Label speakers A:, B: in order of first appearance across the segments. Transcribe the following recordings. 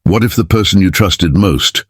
A: What if the person you trusted most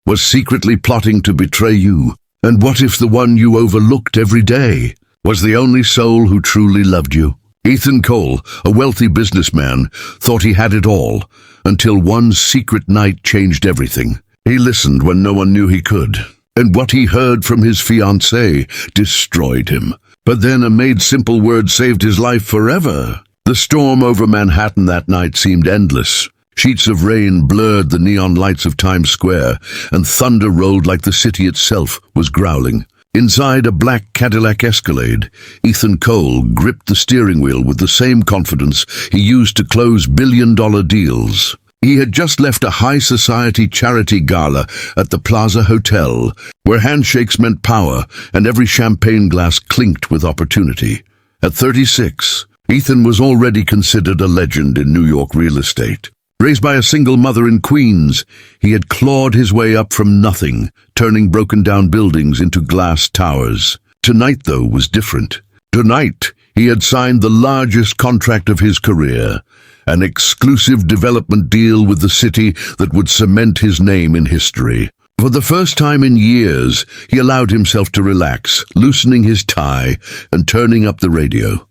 A: was secretly plotting to betray you? And what if the one you overlooked every day was the only soul who truly loved you? Ethan Cole, a wealthy businessman, thought he had it all, until one secret night changed everything. He listened when no one knew he could, and what he heard from his fiancée destroyed him. But then a Maid's simple word saved his life forever. The storm over Manhattan that night seemed endless. Sheets of rain blurred the neon lights of Times Square, and thunder rolled like the city itself was growling. Inside a black Cadillac Escalade, Ethan Cole gripped the steering wheel with the same confidence he used to close billion-dollar deals. He had just left a high-society charity gala at the Plaza Hotel, where handshakes meant power and every champagne glass clinked with opportunity. At 36, Ethan was already considered a legend in New York real estate. Raised by a single mother in Queens, he had clawed his way up from nothing, turning broken-down buildings into glass towers. Tonight, though, was different. Tonight, he had signed the largest contract of his career, an exclusive development deal with the city that would cement his name in history. For the first time in years, he allowed himself to relax, loosening his tie and turning up the radio.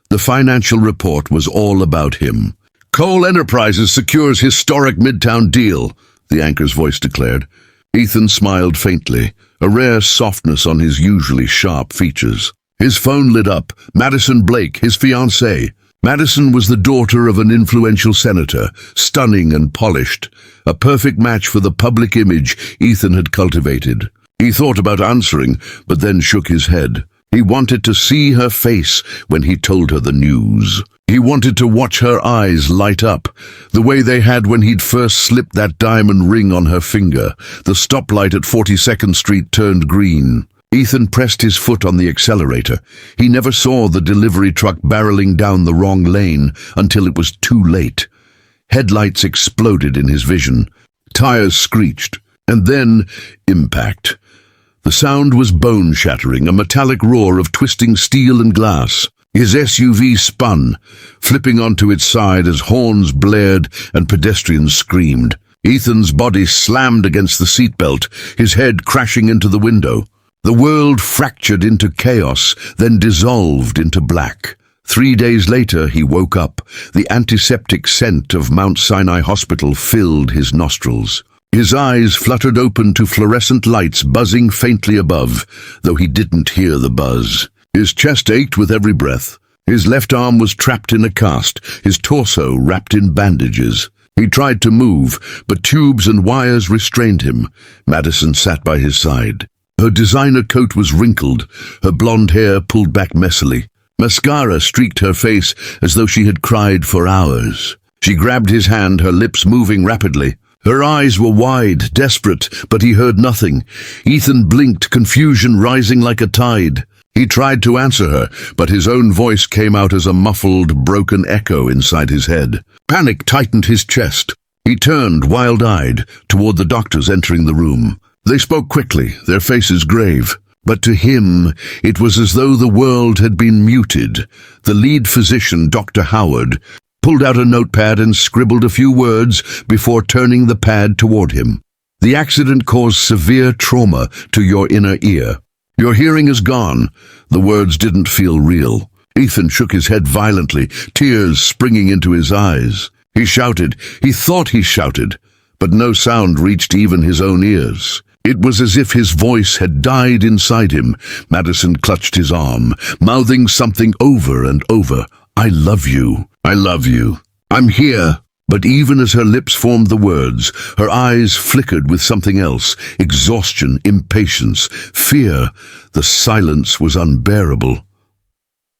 A: The financial report was all about him. Cole Enterprises secures historic Midtown deal, the anchor's voice declared. Ethan smiled faintly, a rare softness on his usually sharp features. His phone lit up. Madison Blake, his fiancée. Madison was the daughter of an influential senator, stunning and polished, a perfect match for the public image Ethan had cultivated. He thought about answering, but then shook his head. He wanted to see her face when he told her the news. He wanted to watch her eyes light up, the way they had when he'd first slipped that diamond ring on her finger. The stoplight at 42nd Street turned green. Ethan pressed his foot on the accelerator. He never saw the delivery truck barreling down the wrong lane until it was too late. Headlights exploded in his vision. Tires screeched. And then, impact. The sound was bone-shattering, a metallic roar of twisting steel and glass. His SUV spun, flipping onto its side as horns blared and pedestrians screamed. Ethan's body slammed against the seatbelt, his head crashing into the window. The world fractured into chaos, then dissolved into black. 3 days later, he woke up. The antiseptic scent of Mount Sinai Hospital filled his nostrils. His eyes fluttered open to fluorescent lights buzzing faintly above, though he didn't hear the buzz. His chest ached with every breath. His left arm was trapped in a cast, his torso wrapped in bandages. He tried to move, but tubes and wires restrained him. Madison sat by his side. Her designer coat was wrinkled, her blonde hair pulled back messily. Mascara streaked her face as though she had cried for hours. She grabbed his hand, her lips moving rapidly. Her eyes were wide, desperate, but he heard nothing. Ethan blinked, confusion rising like a tide. He tried to answer her, but his own voice came out as a muffled, broken echo inside his head. Panic tightened his chest. He turned, wild-eyed, toward the doctors entering the room. They spoke quickly, their faces grave. But to him, it was as though the world had been muted. The lead physician, Dr. Howard, pulled out a notepad and scribbled a few words before turning the pad toward him. The accident caused severe trauma to your inner ear. Your hearing is gone. The words didn't feel real. Ethan shook his head violently, tears springing into his eyes. He shouted. He thought he shouted, but no sound reached even his own ears. It was as if his voice had died inside him. Madison clutched his arm, mouthing something over and over. I love you. I love you. I'm here. But even as her lips formed the words, her eyes flickered with something else. Exhaustion, impatience, fear. The silence was unbearable.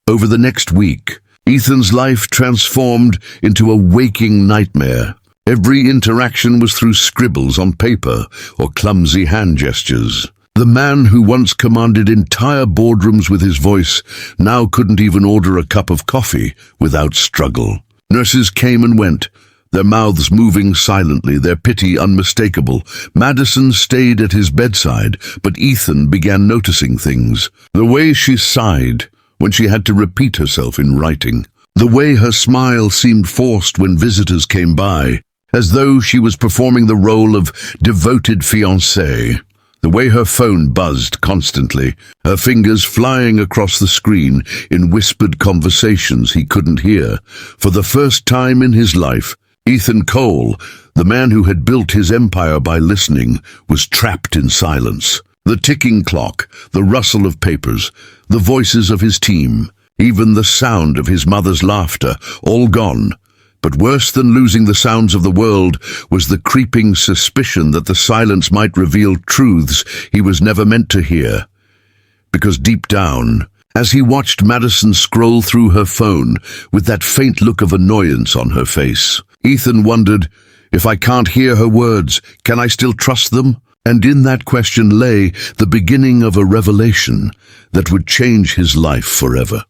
A: Over the next week, Ethan's life transformed into a waking nightmare. Every interaction was through scribbles on paper or clumsy hand gestures. The man who once commanded entire boardrooms with his voice now couldn't even order a cup of coffee without struggle. Nurses came and went, their mouths moving silently, their pity unmistakable. Madison stayed at his bedside, but Ethan began noticing things. The way she sighed when she had to repeat herself in writing. The way her smile seemed forced when visitors came by. as though she was performing the role of devoted fiancée. The way her phone buzzed constantly, her fingers flying across the screen in whispered conversations he couldn't hear. For the first time in his life, Ethan Cole, the man who had built his empire by listening, was trapped in silence. The ticking clock, the rustle of papers, the voices of his team, even the sound of his mother's laughter, all gone. But worse than losing the sounds of the world was the creeping suspicion that the silence might reveal truths he was never meant to hear. Because deep down, as he watched Madison scroll through her phone with that faint look of annoyance on her face, Ethan wondered, if I can't hear her words, can I still trust them? And in that question lay the beginning of a revelation that would change his life forever.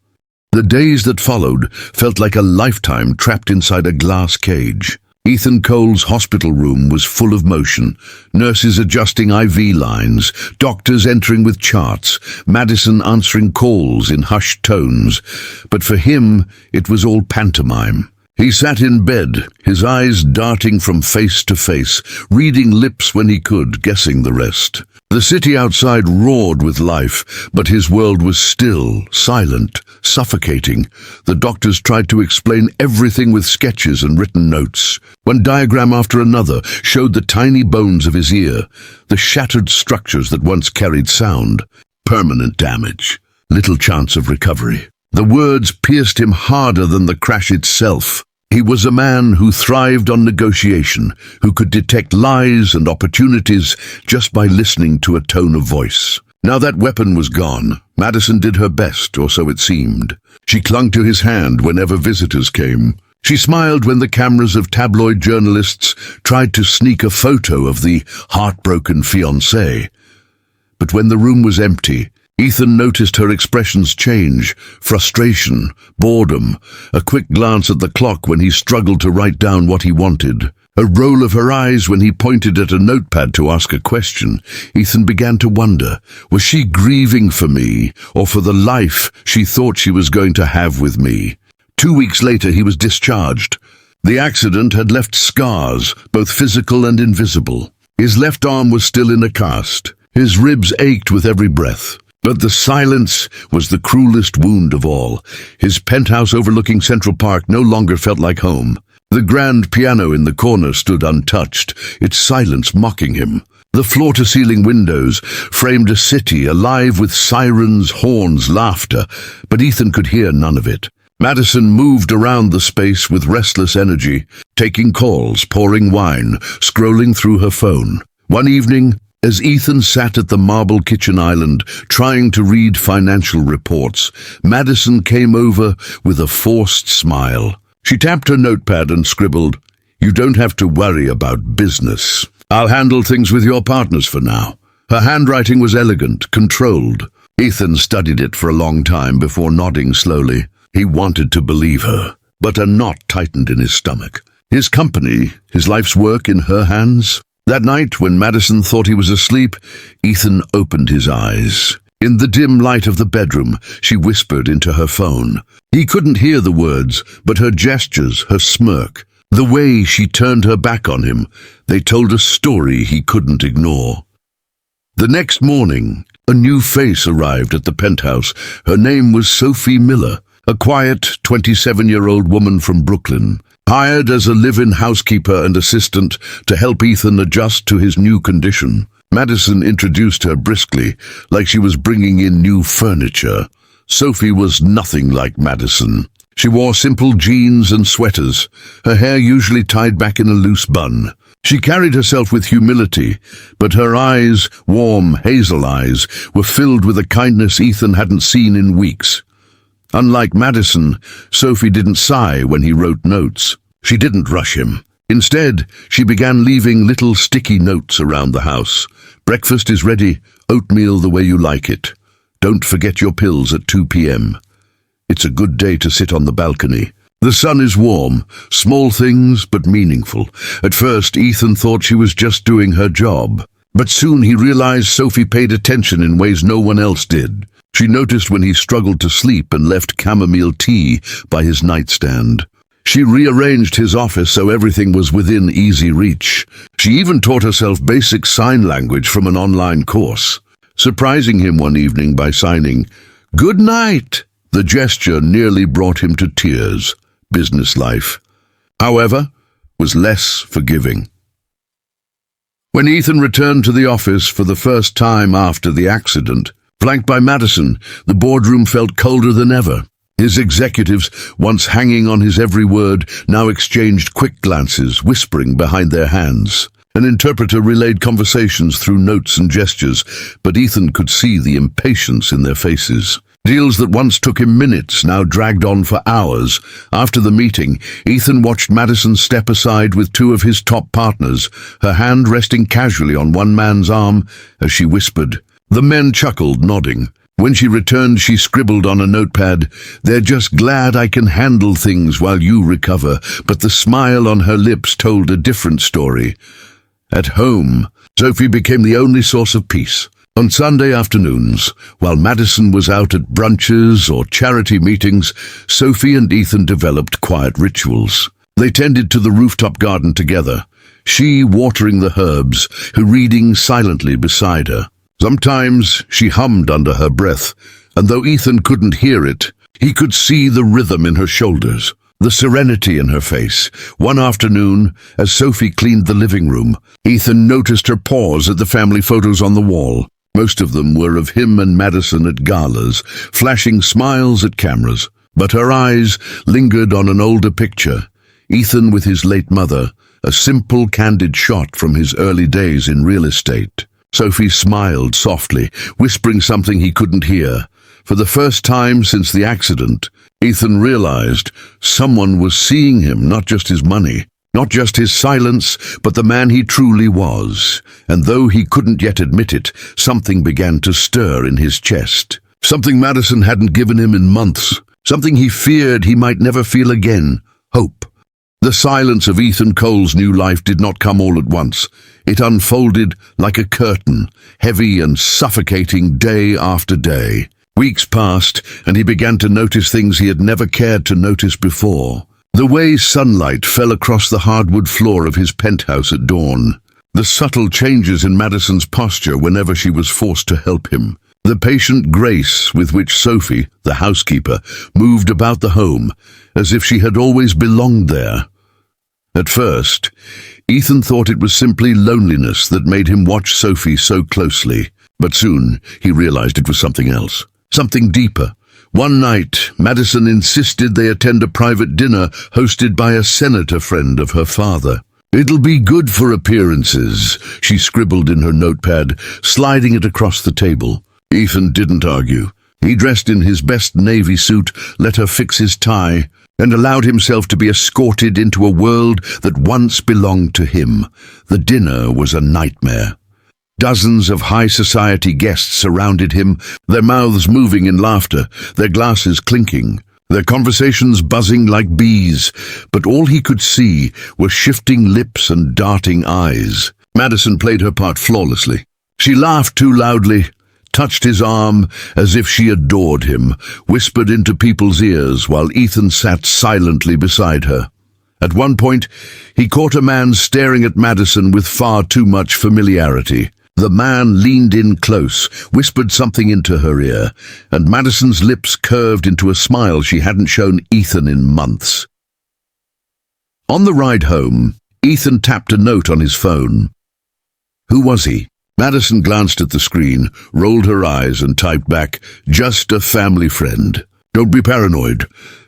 A: The days that followed felt like a lifetime trapped inside a glass cage. Ethan Cole's hospital room was full of motion, nurses adjusting IV lines, doctors entering with charts, Madison answering calls in hushed tones. But for him, it was all pantomime. He sat in bed, his eyes darting from face to face, reading lips when he could, guessing the rest. The city outside roared with life, but his world was still, silent, suffocating. The doctors tried to explain everything with sketches and written notes. One diagram after another showed the tiny bones of his ear, the shattered structures that once carried sound. Permanent damage, little chance of recovery. The words pierced him harder than the crash itself. He was a man who thrived on negotiation, who could detect lies and opportunities just by listening to a tone of voice. Now that weapon was gone, Madison did her best, or so it seemed. She clung to his hand whenever visitors came. She smiled when the cameras of tabloid journalists tried to sneak a photo of the heartbroken fiancé. But when the room was empty, Ethan noticed her expressions change: frustration, boredom, a quick glance at the clock when he struggled to write down what he wanted, a roll of her eyes when he pointed at a notepad to ask a question. Ethan began to wonder, was she grieving for me, or for the life she thought she was going to have with me? 2 weeks later, he was discharged. The accident had left scars, both physical and invisible. His left arm was still in a cast. His ribs ached with every breath. But the silence was the cruelest wound of all. His penthouse overlooking Central Park no longer felt like home. The grand piano in the corner stood untouched, its silence mocking him. The floor-to-ceiling windows framed a city alive with sirens, horns, laughter, but Ethan could hear none of it. Madison moved around the space with restless energy, taking calls, pouring wine, scrolling through her phone. One evening, as Ethan sat at the marble kitchen island, trying to read financial reports, Madison came over with a forced smile. She tapped her notepad and scribbled, "You don't have to worry about business. I'll handle things with your partners for now." Her handwriting was elegant, controlled. Ethan studied it for a long time before nodding slowly. He wanted to believe her, but a knot tightened in his stomach. His company, his life's work in her hands? That night, when Madison thought he was asleep, Ethan opened his eyes. In the dim light of the bedroom, she whispered into her phone. He couldn't hear the words, but her gestures, her smirk, the way she turned her back on him, they told a story he couldn't ignore. The next morning, a new face arrived at the penthouse. Her name was Sophie Miller, a quiet 27-year-old woman from Brooklyn, hired as a live-in housekeeper and assistant to help Ethan adjust to his new condition. Madison introduced her briskly, like she was bringing in new furniture. Sophie was nothing like Madison. She wore simple jeans and sweaters, her hair usually tied back in a loose bun. She carried herself with humility, but her eyes, warm hazel eyes, were filled with a kindness Ethan hadn't seen in weeks. Unlike Madison, Sophie didn't sigh when he wrote notes. She didn't rush him. Instead, she began leaving little sticky notes around the house. "Breakfast is ready, oatmeal the way you like it. Don't forget your pills at 2 p.m. It's a good day to sit on the balcony. The sun is warm, small things but meaningful." At first, Ethan thought she was just doing her job. But soon he realized Sophie paid attention in ways no one else did. She noticed when he struggled to sleep and left chamomile tea by his nightstand. She rearranged his office so everything was within easy reach. She even taught herself basic sign language from an online course, surprising him one evening by signing, "Good night." The gesture nearly brought him to tears. Business life, however, was less forgiving. When Ethan returned to the office for the first time after the accident, flanked by Madison, the boardroom felt colder than ever. His executives, once hanging on his every word, now exchanged quick glances, whispering behind their hands. An interpreter relayed conversations through notes and gestures, but Ethan could see the impatience in their faces. Deals that once took him minutes now dragged on for hours. After the meeting, Ethan watched Madison step aside with two of his top partners, her hand resting casually on one man's arm as she whispered. The men chuckled, nodding. When she returned, she scribbled on a notepad, "They're just glad I can handle things while you recover," but the smile on her lips told a different story. At home, Sophie became the only source of peace. On Sunday afternoons, while Madison was out at brunches or charity meetings, Sophie and Ethan developed quiet rituals. They tended to the rooftop garden together, she watering the herbs, her reading silently beside her. Sometimes she hummed under her breath, and though Ethan couldn't hear it, he could see the rhythm in her shoulders, the serenity in her face. One afternoon, as Sophie cleaned the living room, Ethan noticed her pause at the family photos on the wall. Most of them were of him and Madison at galas, flashing smiles at cameras. But her eyes lingered on an older picture, Ethan with his late mother, a simple, candid shot from his early days in real estate. Sophie smiled softly, whispering something he couldn't hear. For the first time since the accident, Ethan realized someone was seeing him, not just his money, not just his silence, but the man he truly was. And though he couldn't yet admit it, something began to stir in his chest. Something Madison hadn't given him in months. Something he feared he might never feel again. Hope. The silence of Ethan Cole's new life did not come all at once. It unfolded like a curtain, heavy and suffocating day after day. Weeks passed, and he began to notice things he had never cared to notice before. The way sunlight fell across the hardwood floor of his penthouse at dawn. The subtle changes in Madison's posture whenever she was forced to help him. The patient grace with which Sophie, the housekeeper, moved about the home, as if she had always belonged there. At first, Ethan thought it was simply loneliness that made him watch Sophie so closely. But soon he realized it was something else, something deeper. One night, Madison insisted they attend a private dinner hosted by a senator friend of her father. "It'll be good for appearances," she scribbled in her notepad, sliding it across the table. Ethan didn't argue. He dressed in his best navy suit, let her fix his tie, and allowed himself to be escorted into a world that once belonged to him. The dinner was a nightmare. Dozens of high society guests surrounded him, their mouths moving in laughter, their glasses clinking, their conversations buzzing like bees, but all he could see were shifting lips and darting eyes. Madison played her part flawlessly. She laughed too loudly, touched his arm as if she adored him, whispered into people's ears while Ethan sat silently beside her. At one point, he caught a man staring at Madison with far too much familiarity. The man leaned in close, whispered something into her ear, and Madison's lips curved into a smile she hadn't shown Ethan in months. On the ride home, Ethan tapped a note on his phone. Who was he? Madison glanced at the screen, rolled her eyes and typed back, "Just a family friend." Don't be paranoid.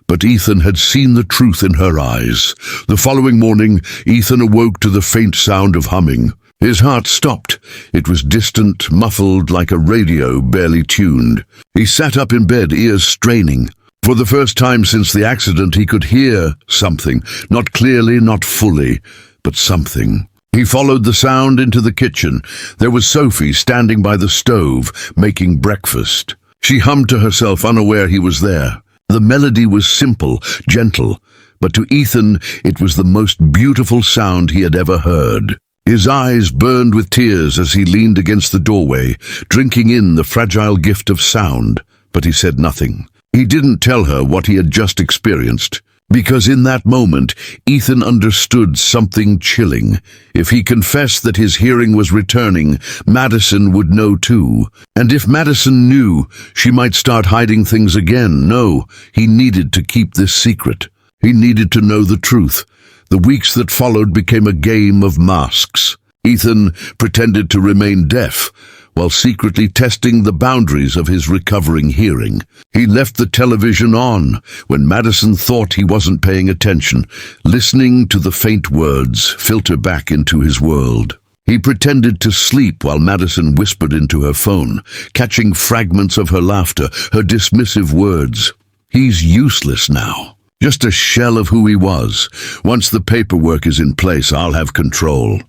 A: But Ethan had seen the truth in her eyes. The following morning, Ethan awoke to the faint sound of humming. His heart stopped. It was distant, muffled, like a radio barely tuned. He sat up in bed, ears straining. For the first time since the accident, he could hear something. Not clearly, not fully, but something. He followed the sound into the kitchen. There was Sophie standing by the stove, making breakfast. She hummed to herself, unaware he was there. The melody was simple, gentle, but to Ethan it was the most beautiful sound he had ever heard. His eyes burned with tears as he leaned against the doorway, drinking in the fragile gift of sound, but he said nothing. He didn't tell her what he had just experienced. Because in that moment, Ethan understood something chilling. If he confessed that his hearing was returning, Madison would know too. And if Madison knew, she might start hiding things again. No, he needed to keep this secret. He needed to know the truth. The weeks that followed became a game of masks. Ethan pretended to remain deaf, while secretly testing the boundaries of his recovering hearing. He left the television on when Madison thought he wasn't paying attention, listening to the faint words filter back into his world. He pretended to sleep while Madison whispered into her phone, catching fragments of her laughter, her dismissive words. He's useless now, just a shell of who he was. Once the paperwork is in place, I'll have control.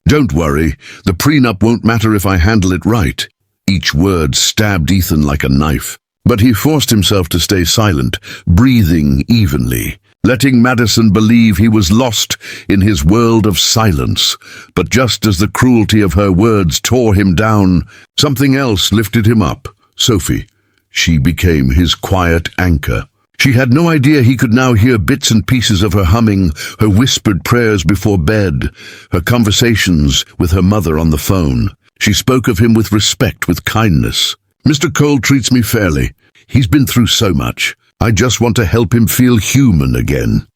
A: Don't worry, the prenup won't matter if I handle it right. Each word stabbed Ethan like a knife. But he forced himself to stay silent, breathing evenly, letting Madison believe he was lost in his world of silence. But just as the cruelty of her words tore him down, something else lifted him up. Sophie. She became his quiet anchor. She had no idea he could now hear bits and pieces of her humming, her whispered prayers before bed, her conversations with her mother on the phone. She spoke of him with respect, with kindness. Mr. Cole treats me fairly. He's been through so much. I just want to help him feel human again.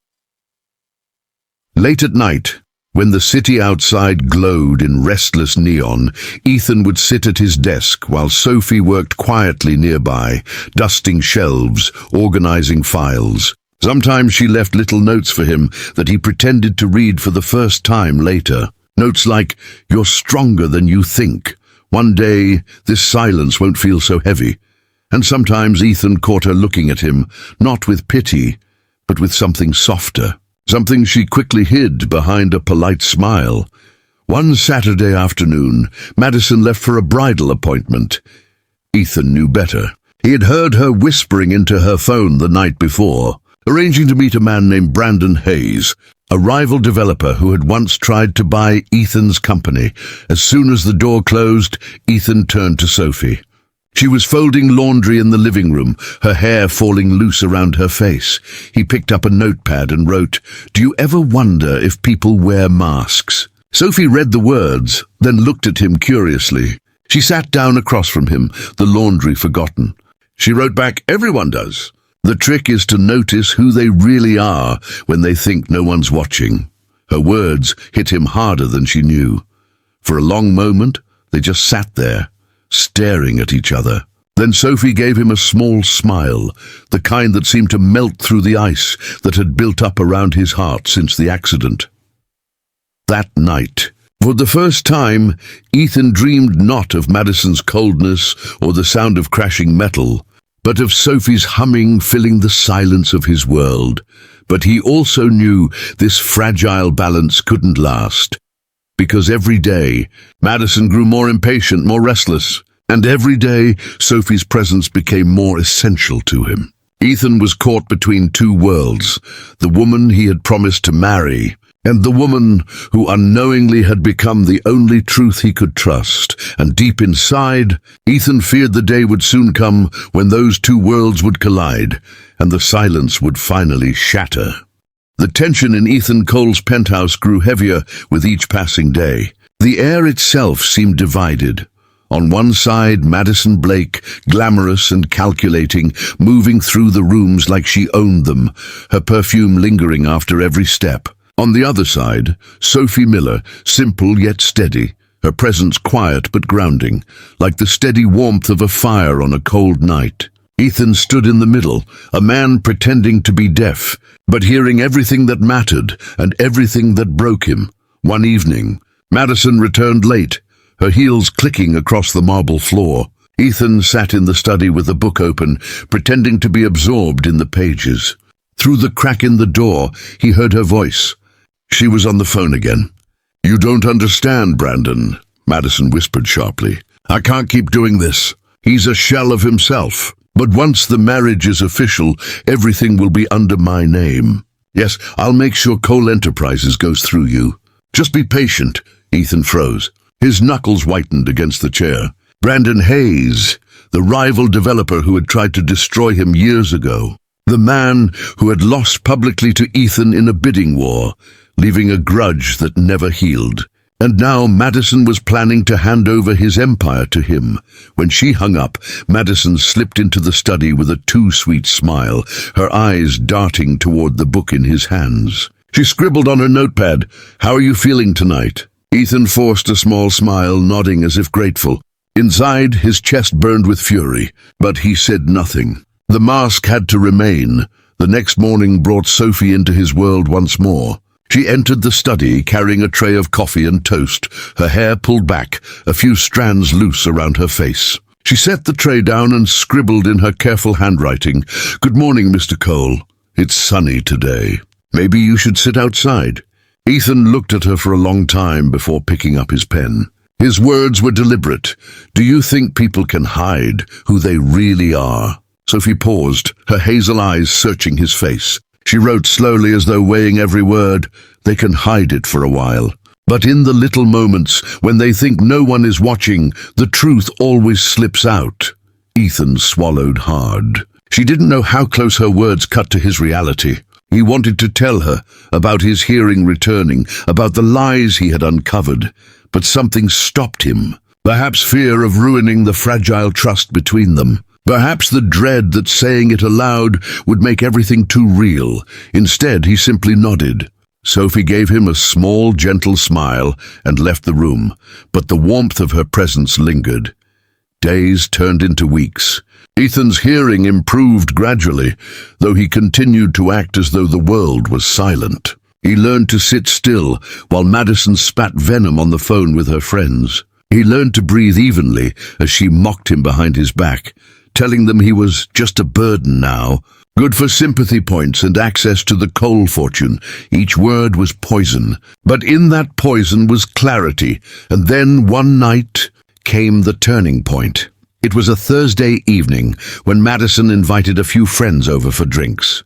A: Late at night, when the city outside glowed in restless neon, Ethan would sit at his desk while Sophie worked quietly nearby, dusting shelves, organizing files. Sometimes she left little notes for him that he pretended to read for the first time later. Notes like, "You're stronger than you think. One day, this silence won't feel so heavy." And sometimes Ethan caught her looking at him, not with pity, but with something softer. Something she quickly hid behind a polite smile. One Saturday afternoon, Madison left for a bridal appointment. Ethan knew better. He had heard her whispering into her phone the night before, arranging to meet a man named Brandon Hayes, a rival developer who had once tried to buy Ethan's company. As soon as the door closed, Ethan turned to Sophie. She was folding laundry in the living room, her hair falling loose around her face. He picked up a notepad and wrote, "Do you ever wonder if people wear masks?" Sophie read the words, then looked at him curiously. She sat down across from him, the laundry forgotten. She wrote back, "Everyone does. The trick is to notice who they really are when they think no one's watching." Her words hit him harder than she knew. For a long moment, they just sat there, staring at each other. Then Sophie gave him a small smile, the kind that seemed to melt through the ice that had built up around his heart since the accident. That night, for the first time, Ethan dreamed not of Madison's coldness or the sound of crashing metal, but of Sophie's humming filling the silence of his world. But he also knew this fragile balance couldn't last. Because every day, Madison grew more impatient, more restless, and every day, Sophie's presence became more essential to him. Ethan was caught between two worlds, the woman he had promised to marry, and the woman who unknowingly had become the only truth he could trust. And deep inside, Ethan feared the day would soon come when those two worlds would collide, and the silence would finally shatter. The tension in Ethan Cole's penthouse grew heavier with each passing day. The air itself seemed divided. On one side, Madison Blake, glamorous and calculating, moving through the rooms like she owned them, her perfume lingering after every step. On the other side, Sophie Miller, simple yet steady, her presence quiet but grounding, like the steady warmth of a fire on a cold night. Ethan stood in the middle, a man pretending to be deaf, but hearing everything that mattered and everything that broke him. One evening, Madison returned late, her heels clicking across the marble floor. Ethan sat in the study with the book open, pretending to be absorbed in the pages. Through the crack in the door, he heard her voice. She was on the phone again. "You don't understand, Brandon," Madison whispered sharply. "I can't keep doing this. He's a shell of himself. But once the marriage is official, everything will be under my name. Yes, I'll make sure Cole Enterprises goes through you. Just be patient." Ethan froze. His knuckles whitened against the chair. Brandon Hayes, the rival developer who had tried to destroy him years ago. The man who had lost publicly to Ethan in a bidding war, leaving a grudge that never healed. And now Madison was planning to hand over his empire to him. When she hung up, Madison slipped into the study with a too-sweet smile, her eyes darting toward the book in his hands. She scribbled on her notepad, "How are you feeling tonight?" Ethan forced a small smile, nodding as if grateful. Inside, his chest burned with fury, but he said nothing. The mask had to remain. The next morning brought Sophie into his world once more. She entered the study carrying a tray of coffee and toast, her hair pulled back, a few strands loose around her face. She set the tray down and scribbled in her careful handwriting, "Good morning, Mr. Cole. It's sunny today. Maybe you should sit outside." Ethan looked at her for a long time before picking up his pen. His words were deliberate. "Do you think people can hide who they really are?" Sophie paused, her hazel eyes searching his face. She wrote slowly as though weighing every word. "They can hide it for a while. But in the little moments, when they think no one is watching, the truth always slips out." Ethan swallowed hard. She didn't know how close her words cut to his reality. He wanted to tell her about his hearing returning, about the lies he had uncovered, but something stopped him. Perhaps fear of ruining the fragile trust between them. Perhaps the dread that saying it aloud would make everything too real. Instead, he simply nodded. Sophie gave him a small, gentle smile and left the room, but the warmth of her presence lingered. Days turned into weeks. Ethan's hearing improved gradually, though he continued to act as though the world was silent. He learned to sit still while Madison spat venom on the phone with her friends. He learned to breathe evenly as she mocked him behind his back, telling them he was just a burden now, good for sympathy points and access to the Cole fortune. Each word was poison, but in that poison was clarity, and then one night came the turning point. It was a Thursday evening when Madison invited a few friends over for drinks.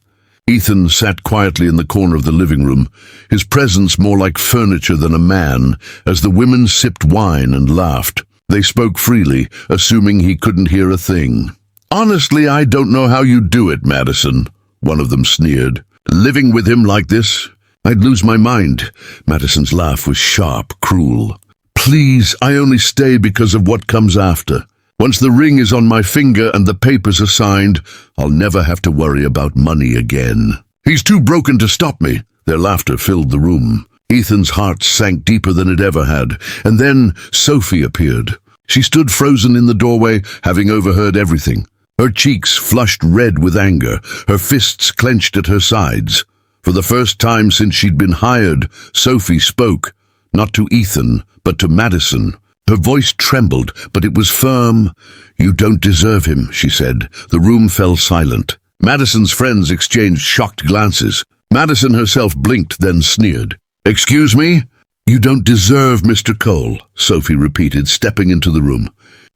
A: Ethan sat quietly in the corner of the living room, his presence more like furniture than a man, as the women sipped wine and laughed. They spoke freely, assuming he couldn't hear a thing. "Honestly, I don't know how you do it, Madison," one of them sneered. "Living with him like this, I'd lose my mind." Madison's laugh was sharp, cruel. "Please, I only stay because of what comes after. Once the ring is on my finger and the papers are signed, I'll never have to worry about money again. He's too broken to stop me." Their laughter filled the room. Ethan's heart sank deeper than it ever had, and then Sophie appeared. She stood frozen in the doorway, having overheard everything. Her cheeks flushed red with anger, her fists clenched at her sides. For the first time since she'd been hired, Sophie spoke, not to Ethan, but to Madison. Her voice trembled, but it was firm. "You don't deserve him," she said. The room fell silent. Madison's friends exchanged shocked glances. Madison herself blinked, then sneered. "Excuse me?" "You don't deserve Mr. Cole," Sophie repeated, stepping into the room.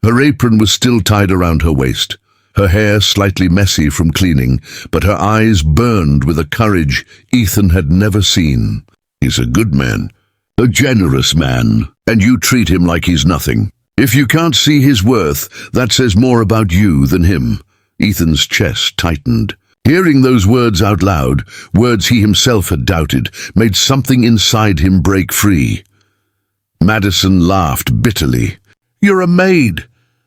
A: Her apron was still tied around her waist, her hair slightly messy from cleaning, but her eyes burned with a courage Ethan had never seen. "He's a good man, a generous man, and you treat him like he's nothing. If you can't see his worth, that says more about you than him." Ethan's chest tightened. Hearing those words out loud, words he himself had doubted, made something inside him break free. Madison laughed bitterly. "You're a maid.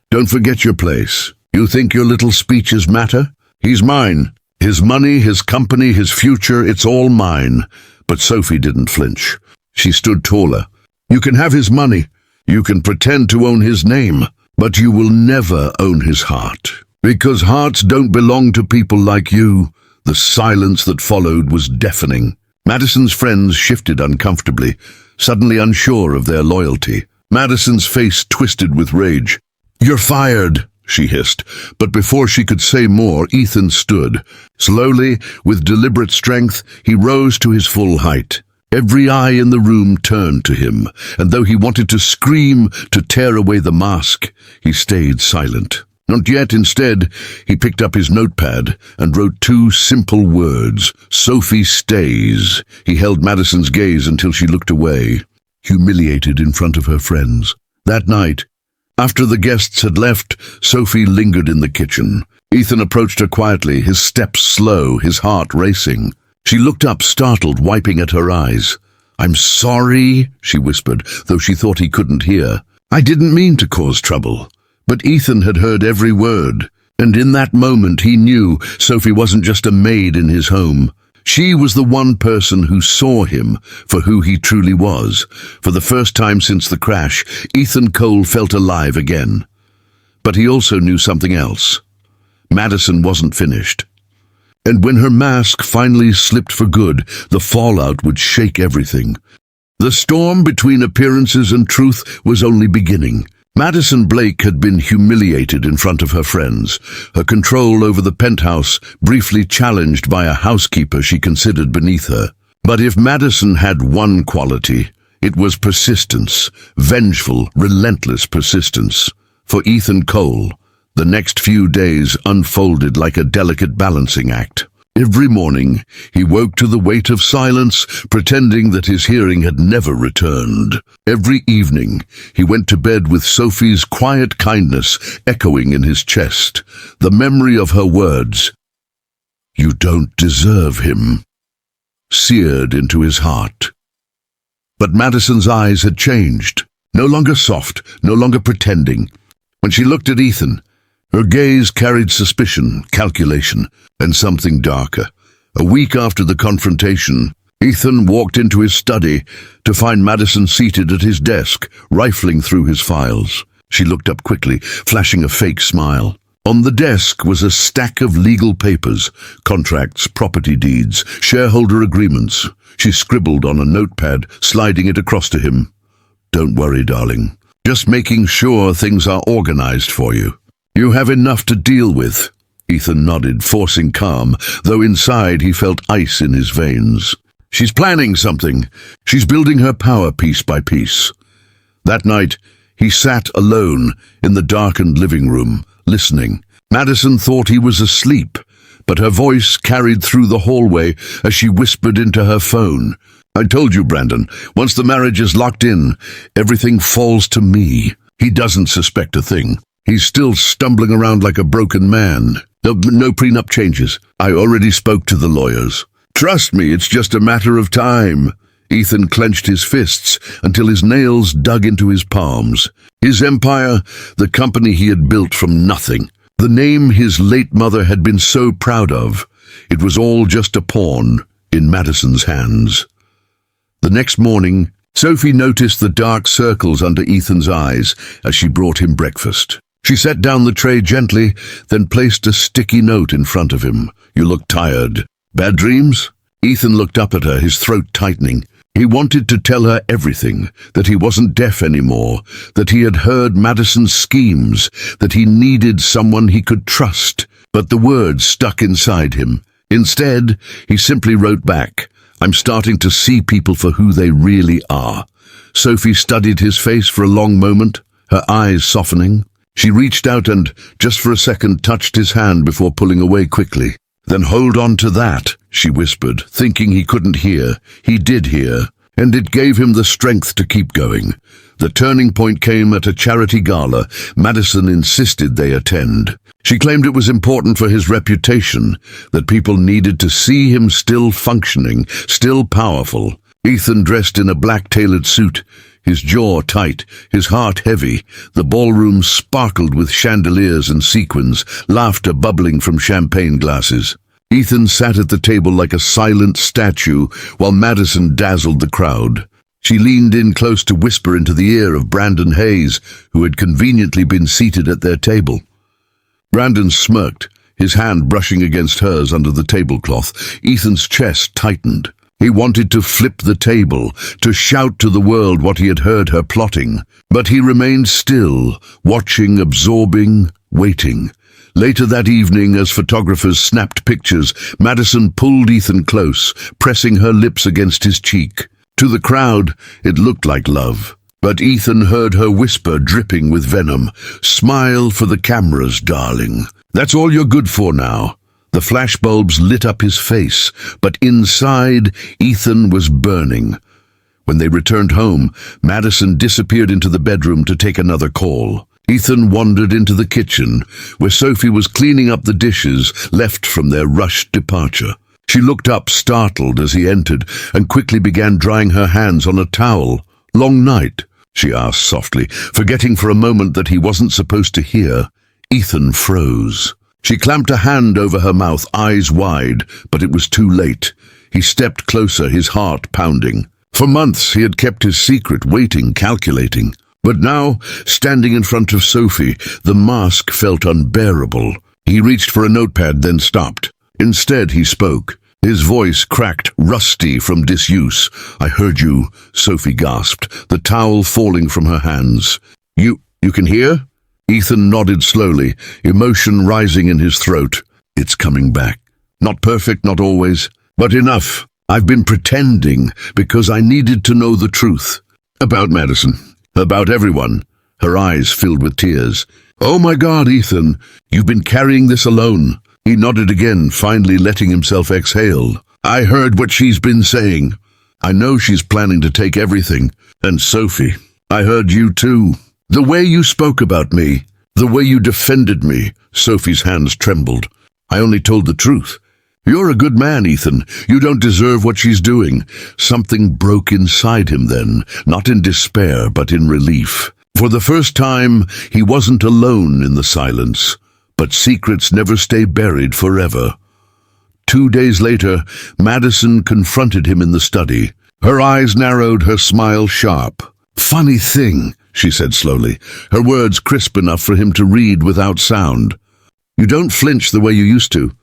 A: Don't forget your place. You think your little speeches matter? He's mine. His money, his company, his future, it's all mine." But Sophie didn't flinch. She stood taller. "You can have his money. You can pretend to own his name, but you will never own his heart. Because hearts don't belong to people like you." The silence that followed was deafening. Madison's friends shifted uncomfortably, suddenly unsure of their loyalty. Madison's face twisted with rage. "You're fired," she hissed, but before she could say more, Ethan stood. Slowly, with deliberate strength, he rose to his full height. Every eye in the room turned to him, and though he wanted to scream, to tear away the mask, he stayed silent. Not yet. Instead, he picked up his notepad and wrote two simple words, "Sophie stays." He held Madison's gaze until she looked away, humiliated in front of her friends. That night, after the guests had left, Sophie lingered in the kitchen. Ethan approached her quietly, his steps slow, his heart racing. She looked up, startled, wiping at her eyes. "I'm sorry," she whispered, though she thought he couldn't hear. "I didn't mean to cause trouble." But Ethan had heard every word, and in that moment he knew Sophie wasn't just a maid in his home. She was the one person who saw him for who he truly was. For the first time since the crash, Ethan Cole felt alive again. But he also knew something else. Madison wasn't finished. And when her mask finally slipped for good, the fallout would shake everything. The storm between appearances and truth was only beginning. Madison Blake had been humiliated in front of her friends, her control over the penthouse briefly challenged by a housekeeper she considered beneath her. But if Madison had one quality, it was persistence, vengeful, relentless persistence. For Ethan Cole, the next few days unfolded like a delicate balancing act. Every morning, he woke to the weight of silence, pretending that his hearing had never returned. Every evening, he went to bed with Sophie's quiet kindness echoing in his chest, the memory of her words, "You don't deserve him," seared into his heart. But Madison's eyes had changed, no longer soft, no longer pretending. When she looked at Ethan, her gaze carried suspicion, calculation, and something darker. A week after the confrontation, Ethan walked into his study to find Madison seated at his desk, rifling through his files. She looked up quickly, flashing a fake smile. On the desk was a stack of legal papers, contracts, property deeds, shareholder agreements. She scribbled on a notepad, sliding it across to him. "Don't worry, darling. Just making sure things are organized for you. You have enough to deal with." Ethan nodded, forcing calm, though inside he felt ice in his veins. "She's planning something. She's building her power piece by piece." That night, he sat alone in the darkened living room, listening. Madison thought he was asleep, but her voice carried through the hallway as she whispered into her phone. "I told you, Brandon, once the marriage is locked in, everything falls to me." He doesn't suspect a thing. He's still stumbling around like a broken man. No prenup changes. I already spoke to the lawyers. "Trust me, it's just a matter of time." Ethan clenched his fists until his nails dug into his palms. His empire, the company he had built from nothing, the name his late mother had been so proud of, it was all just a pawn in Madison's hands. The next morning, Sophie noticed the dark circles under Ethan's eyes as she brought him breakfast. She set down the tray gently, then placed a sticky note in front of him. "You look tired. Bad dreams?" Ethan looked up at her, his throat tightening. He wanted to tell her everything, that he wasn't deaf anymore, that he had heard Madison's schemes, that he needed someone he could trust, but the words stuck inside him. Instead, he simply wrote back, "I'm starting to see people for who they really are." Sophie studied his face for a long moment, her eyes softening. She reached out and, just for a second, touched his hand before pulling away quickly. "Then hold on to that," she whispered, thinking he couldn't hear. He did hear, and it gave him the strength to keep going. The turning point came at a charity gala Madison insisted they attend. She claimed it was important for his reputation, that people needed to see him still functioning, still powerful. Ethan dressed in a black tailored suit, his jaw tight, his heart heavy. The ballroom sparkled with chandeliers and sequins, laughter bubbling from champagne glasses. Ethan sat at the table like a silent statue, while Madison dazzled the crowd. She leaned in close to whisper into the ear of Brandon Hayes, who had conveniently been seated at their table. Brandon smirked, his hand brushing against hers under the tablecloth. Ethan's chest tightened. He wanted to flip the table, to shout to the world what he had heard her plotting. But he remained still, watching, absorbing, waiting. Later that evening, as photographers snapped pictures, Madison pulled Ethan close, pressing her lips against his cheek. To the crowd, it looked like love. But Ethan heard her whisper, dripping with venom, "Smile for the cameras, darling. That's all you're good for now." The flashbulbs lit up his face, but inside, Ethan was burning. When they returned home, Madison disappeared into the bedroom to take another call. Ethan wandered into the kitchen, where Sophie was cleaning up the dishes left from their rushed departure. She looked up, startled, as he entered, and quickly began drying her hands on a towel. "Long night?" she asked softly, forgetting for a moment that he wasn't supposed to hear. Ethan froze. She clamped a hand over her mouth, eyes wide, but it was too late. He stepped closer, his heart pounding. For months he had kept his secret, waiting, calculating. But now, standing in front of Sophie, the mask felt unbearable. He reached for a notepad, then stopped. Instead, he spoke. His voice cracked, rusty from disuse. "I heard you," Sophie gasped, the towel falling from her hands. You can hear?" Ethan nodded slowly, emotion rising in his throat. "It's coming back. Not perfect, not always, but enough. I've been pretending because I needed to know the truth. About Madison. About everyone." Her eyes filled with tears. "Oh my God, Ethan, you've been carrying this alone." He nodded again, finally letting himself exhale. "I heard what she's been saying. I know she's planning to take everything. And Sophie, I heard you too. The way you spoke about me, the way you defended me." Sophie's hands trembled. "I only told the truth. You're a good man, Ethan. You don't deserve what she's doing." Something broke inside him then, not in despair, but in relief. For the first time, he wasn't alone in the silence. But secrets never stay buried forever. 2 days later, Madison confronted him in the study. Her eyes narrowed, her smile sharp. "Funny thing," she said slowly, her words crisp enough for him to read without sound. "You don't flinch the way you used to.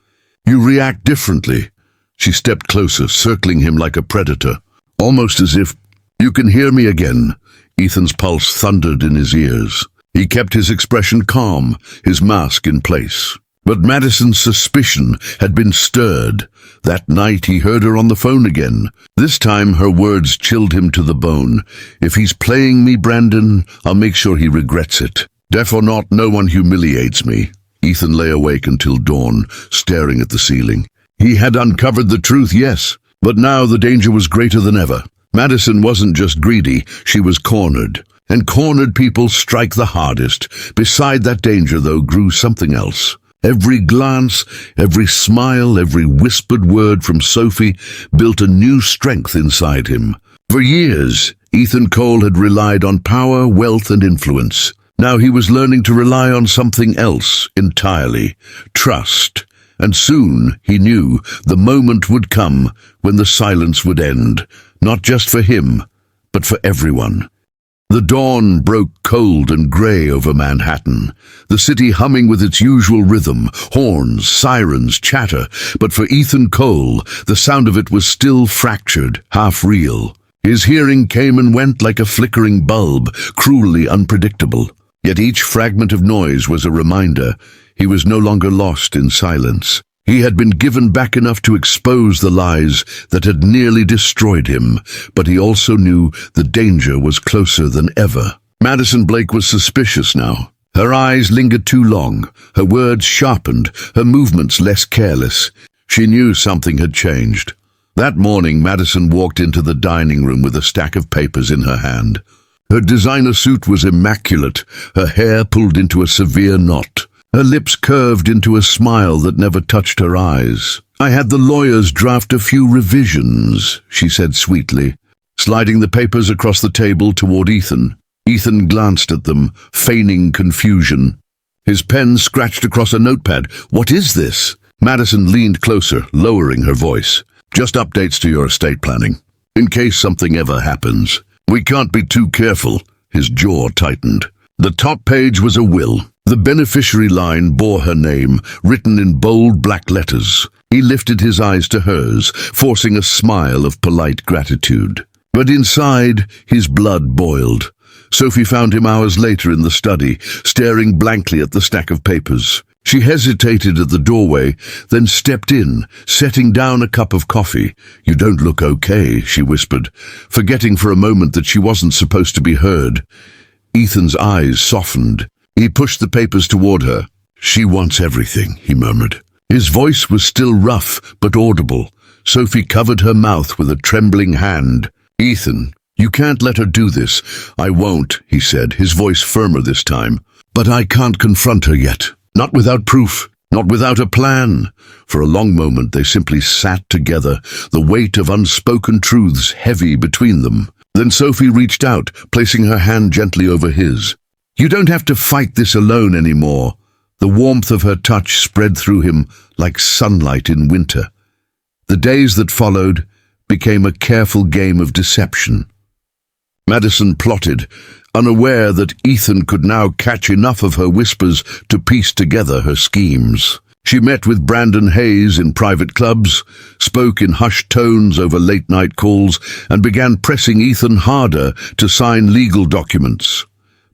A: You react differently." She stepped closer, circling him like a predator, almost as if, "You can hear me again." Ethan's pulse thundered in his ears. He kept his expression calm, his mask in place. But Madison's suspicion had been stirred. That night he heard her on the phone again. This time her words chilled him to the bone. "If he's playing me, Brandon, I'll make sure he regrets it. Deaf or not, no one humiliates me." Ethan lay awake until dawn, staring at the ceiling. He had uncovered the truth, yes, but now the danger was greater than ever. Madison wasn't just greedy, she was cornered. And cornered people strike the hardest. Beside that danger, though, grew something else. Every glance, every smile, every whispered word from Sophie built a new strength inside him. For years, Ethan Cole had relied on power, wealth, and influence. Now he was learning to rely on something else entirely: trust. And soon, he knew, the moment would come when the silence would end, not just for him, but for everyone. The dawn broke cold and grey over Manhattan, the city humming with its usual rhythm, horns, sirens, chatter, but for Ethan Cole, the sound of it was still fractured, half real. His hearing came and went like a flickering bulb, cruelly unpredictable. Yet each fragment of noise was a reminder he was no longer lost in silence. He had been given back enough to expose the lies that had nearly destroyed him, but he also knew the danger was closer than ever. Madison Blake was suspicious now. Her eyes lingered too long, her words sharpened, her movements less careless. She knew something had changed. That morning, Madison walked into the dining room with a stack of papers in her hand. Her designer suit was immaculate, her hair pulled into a severe knot. Her lips curved into a smile that never touched her eyes. "I had the lawyers draft a few revisions," she said sweetly, sliding the papers across the table toward Ethan. Ethan glanced at them, feigning confusion. His pen scratched across a notepad. "What is this?" Madison leaned closer, lowering her voice. "Just updates to your estate planning, in case something ever happens. We can't be too careful." His jaw tightened. The top page was a will. The beneficiary line bore her name, written in bold black letters. He lifted his eyes to hers, forcing a smile of polite gratitude. But inside, his blood boiled. Sophie found him hours later in the study, staring blankly at the stack of papers. She hesitated at the doorway, then stepped in, setting down a cup of coffee. "You don't look okay," she whispered, forgetting for a moment that she wasn't supposed to be heard. Ethan's eyes softened. He pushed the papers toward her. "She wants everything," he murmured. His voice was still rough, but audible. Sophie covered her mouth with a trembling hand. "Ethan, you can't let her do this." "I won't," he said, his voice firmer this time. But I can't confront her yet. Not without proof. Not without a plan. For a long moment they simply sat together, the weight of unspoken truths heavy between them. Then Sophie reached out, placing her hand gently over his. "You don't have to fight this alone anymore." The warmth of her touch spread through him like sunlight in winter. The days that followed became a careful game of deception. Madison plotted, unaware that Ethan could now catch enough of her whispers to piece together her schemes. She met with Brandon Hayes in private clubs, spoke in hushed tones over late-night calls, and began pressing Ethan harder to sign legal documents.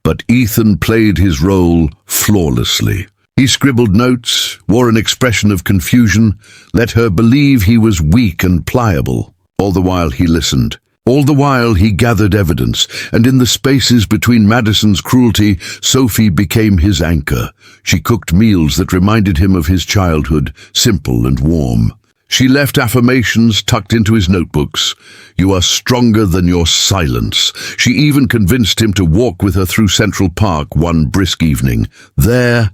A: But Ethan played his role flawlessly. He scribbled notes, wore an expression of confusion, let her believe he was weak and pliable. All the while he listened. All the while he gathered evidence, and in the spaces between Madison's cruelty, Sophie became his anchor. She cooked meals that reminded him of his childhood, simple and warm. She left affirmations tucked into his notebooks. "You are stronger than your silence." She even convinced him to walk with her through Central Park one brisk evening. There,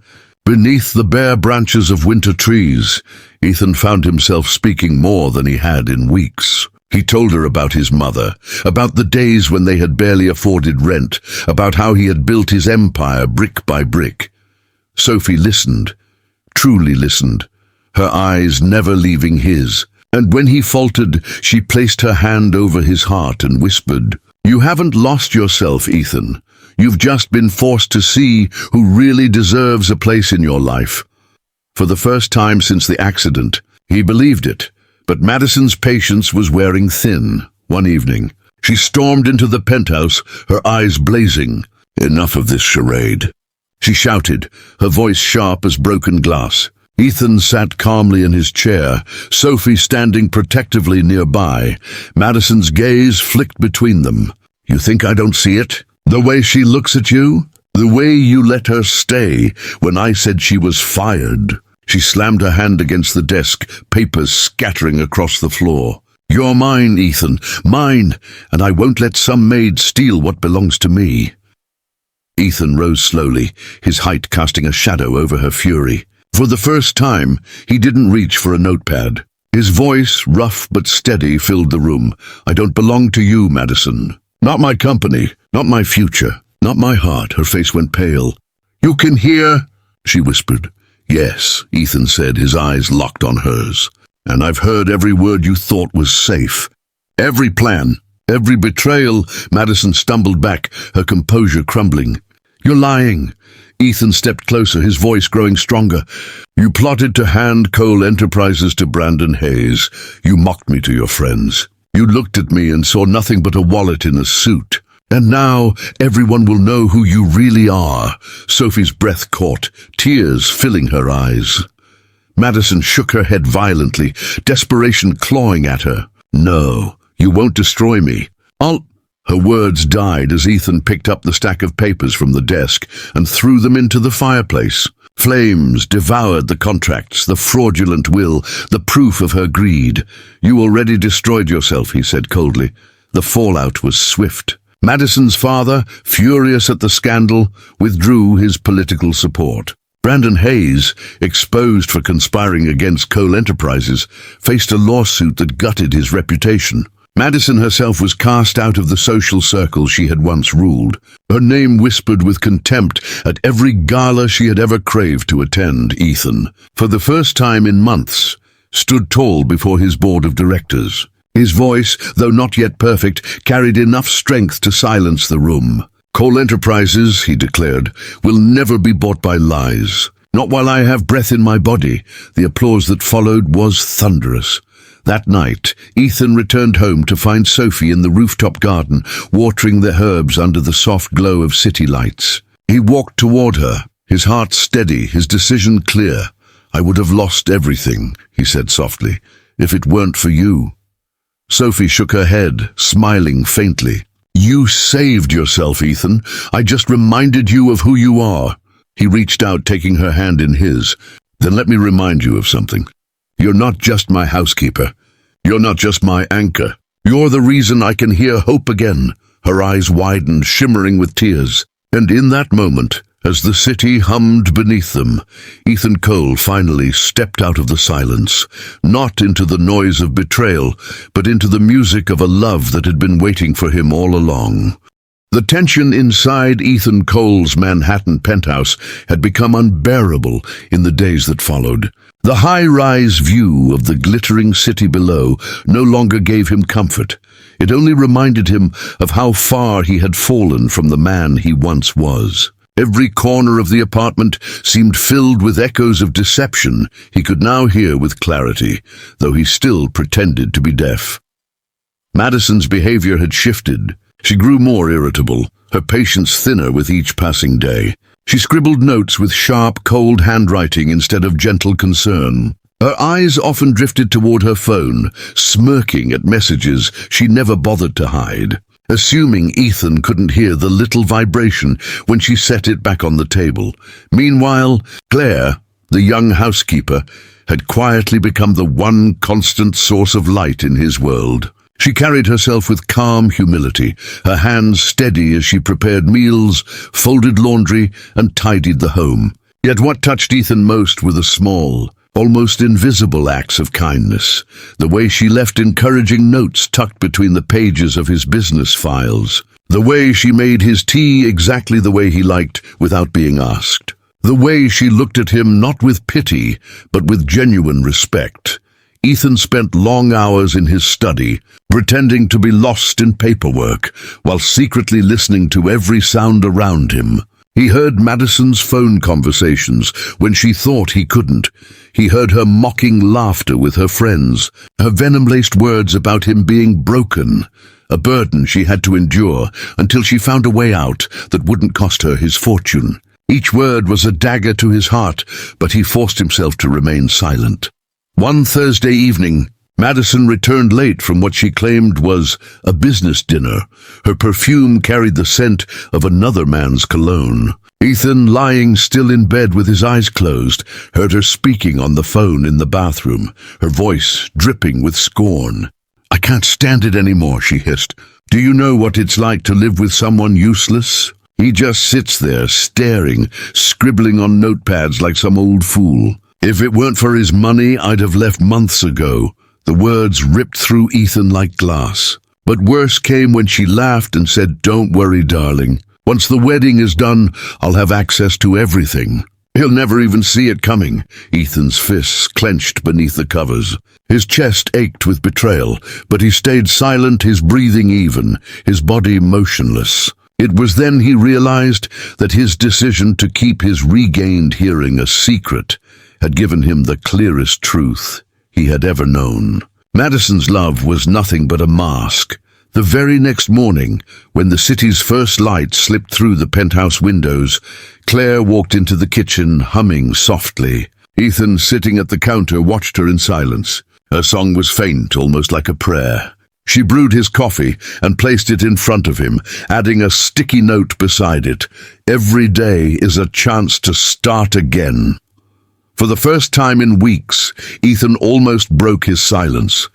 A: beneath the bare branches of winter trees, Ethan found himself speaking more than he had in weeks. He told her about his mother, about the days when they had barely afforded rent, about how he had built his empire brick by brick. Sophie listened, truly listened, her eyes never leaving his. And when he faltered, she placed her hand over his heart and whispered, "You haven't lost yourself, Ethan. You've just been forced to see who really deserves a place in your life." For the first time since the accident, he believed it. But Madison's patience was wearing thin. One evening, she stormed into the penthouse, her eyes blazing. "Enough of this charade," she shouted, her voice sharp as broken glass. Ethan sat calmly in his chair, Sophie standing protectively nearby. Madison's gaze flicked between them. "You think I don't see it? The way she looks at you? The way you let her stay when I said she was fired?" She slammed her hand against the desk, papers scattering across the floor. "You're mine, Ethan, mine, and I won't let some maid steal what belongs to me." Ethan rose slowly, his height casting a shadow over her fury. For the first time, he didn't reach for a notepad. His voice, rough but steady, filled the room. "I don't belong to you, Madison. Not my company, not my future, not my heart." Her face went pale. "You can hear?" she whispered. "Yes," Ethan said, his eyes locked on hers. "And I've heard every word you thought was safe. Every plan, every betrayal." Madison stumbled back, her composure crumbling. "You're lying." Ethan stepped closer, his voice growing stronger. "You plotted to hand Cole Enterprises to Brandon Hayes. You mocked me to your friends. You looked at me and saw nothing but a wallet in a suit. And now everyone will know who you really are." Sophie's breath caught, tears filling her eyes. Madison shook her head violently, desperation clawing at her. "No, you won't destroy me. I'll—" Her words died as Ethan picked up the stack of papers from the desk and threw them into the fireplace. Flames devoured the contracts, the fraudulent will, the proof of her greed. "You already destroyed yourself," he said coldly. The fallout was swift. Madison's father, furious at the scandal, withdrew his political support. Brandon Hayes, exposed for conspiring against Cole Enterprises, faced a lawsuit that gutted his reputation. Madison herself was cast out of the social circle she had once ruled, her name whispered with contempt at every gala she had ever craved to attend. Ethan, for the first time in months, stood tall before his board of directors. His voice, though not yet perfect, carried enough strength to silence the room. "Cole Enterprises," he declared, "will never be bought by lies. Not while I have breath in my body." The applause that followed was thunderous. That night, Ethan returned home to find Sophie in the rooftop garden, watering the herbs under the soft glow of city lights. He walked toward her, his heart steady, his decision clear. "I would have lost everything," he said softly, "if it weren't for you." Sophie shook her head, smiling faintly. "You saved yourself, Ethan. I just reminded you of who you are." He reached out, taking her hand in his. "Then let me remind you of something. You're not just my housekeeper. You're not just my anchor. You're the reason I can hear hope again." Her eyes widened, shimmering with tears. And in that moment, As the city hummed beneath them, Ethan Cole finally stepped out of the silence, not into the noise of betrayal, but into the music of a love that had been waiting for him all along. The tension inside Ethan Cole's Manhattan penthouse had become unbearable in the days that followed. The high-rise view of the glittering city below no longer gave him comfort. It only reminded him of how far he had fallen from the man he once was. Every corner of the apartment seemed filled with echoes of deception he could now hear with clarity, though he still pretended to be deaf. Madison's behavior had shifted. She grew more irritable, her patience thinner with each passing day. She scribbled notes with sharp, cold handwriting instead of gentle concern. Her eyes often drifted toward her phone, smirking at messages she never bothered to hide, assuming Ethan couldn't hear the little vibration when she set it back on the table. Meanwhile, Claire, the young housekeeper, had quietly become the one constant source of light in his world. She carried herself with calm humility, her hands steady as she prepared meals, folded laundry, and tidied the home. Yet what touched Ethan most were the small, almost invisible acts of kindness, the way she left encouraging notes tucked between the pages of his business files, the way she made his tea exactly the way he liked without being asked, the way she looked at him not with pity, but with genuine respect. Ethan spent long hours in his study, pretending to be lost in paperwork, while secretly listening to every sound around him. He heard Madison's phone conversations when she thought he couldn't. He heard her mocking laughter with her friends, her venom-laced words about him being broken, a burden she had to endure until she found a way out that wouldn't cost her his fortune. Each word was a dagger to his heart, but he forced himself to remain silent. One Thursday evening, Madison returned late from what she claimed was a business dinner. Her perfume carried the scent of another man's cologne. Ethan, lying still in bed with his eyes closed, heard her speaking on the phone in the bathroom, her voice dripping with scorn. "I can't stand it anymore," she hissed. "Do you know what it's like to live with someone useless? He just sits there, staring, scribbling on notepads like some old fool. If it weren't for his money, I'd have left months ago." The words ripped through Ethan like glass. But worse came when she laughed and said, "Don't worry, darling. Once the wedding is done, I'll have access to everything." He'll never even see it coming. Ethan's fists clenched beneath the covers. His chest ached with betrayal, but he stayed silent, his breathing even, his body motionless. It was then he realized that his decision to keep his regained hearing a secret had given him the clearest truth he had ever known. Madison's love was nothing but a mask. The very next morning, when the city's first light slipped through the penthouse windows, Claire walked into the kitchen, humming softly. Ethan, sitting at the counter, watched her in silence. Her song was faint, almost like a prayer. She brewed his coffee and placed it in front of him, adding a sticky note beside it. "Every day is a chance to start again." For the first time in weeks, Ethan almost broke his silence.